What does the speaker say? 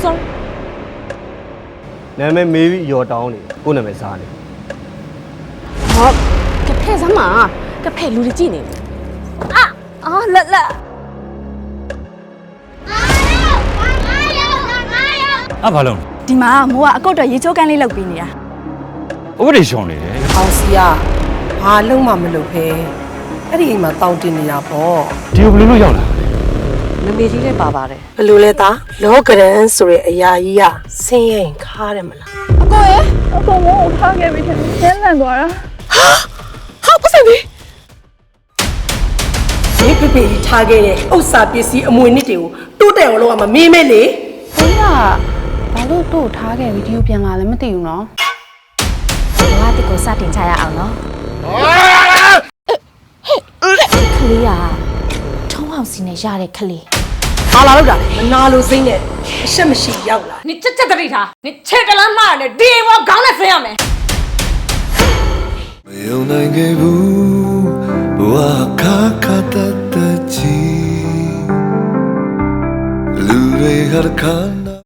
sorry နာမည်မေးပြီးရော်တောင်းနေကိုနာမည်စားနေ ဟောကဖဲစမ်းမကဖဲလူတွေကြည့်နေအာလက်လက် ဘာလုံး ဒီမှာမိုးကအကုတ်တော့ရေချိုးကန်းလေးလုပ်ပေးနေတာ ဥပဒေရှောင်နေတယ် အောင်စီကဘာလုံးမှမလုပ်ဖဲအဲ့ဒီအိမ်မှာတောင်းတင်နေတာပေါ့ ဒီကိုဘယ်လိုလုပ်ရောက်လာ မမေကြီးလည်းပါပါတယ် ဘယ်လိုလဲသားလောကရန်ဆိုတဲ့အရာကြီးကဆင်းရဲရင်ခါတယ်မလား အကိုရေအကိုမိုးကိုထားခဲ့ပြီထင်တယ်လန့်သွားတာ ဟာပတ်စံပြီဒီပြပြထားခဲ့တဲ့ဥစ္စာပစ္စည်းအမွေနစ်တွေကိုတိုးတက်အောင်လုပ်ရမှာမင်းမဲလေ ဘိန်းကဘာလို့တို့ထားခဲ့ဗီဒီယိုပြန်လာလဲမသိဘူးနော် ဘာတစ်ကိုစတင်ချရအောင်နော်ခလေးကထုံးအောင်စီနဲ့ရတဲ့ခလေး ဘာလာလို့တာလဲမနာလို့စိမ့်နဲ့အရှက်မရှိရောက်လာ 你这的里他，你切的烂骂的，第一我刚来分享没？没有能给不我卡卡的的记，路人还看。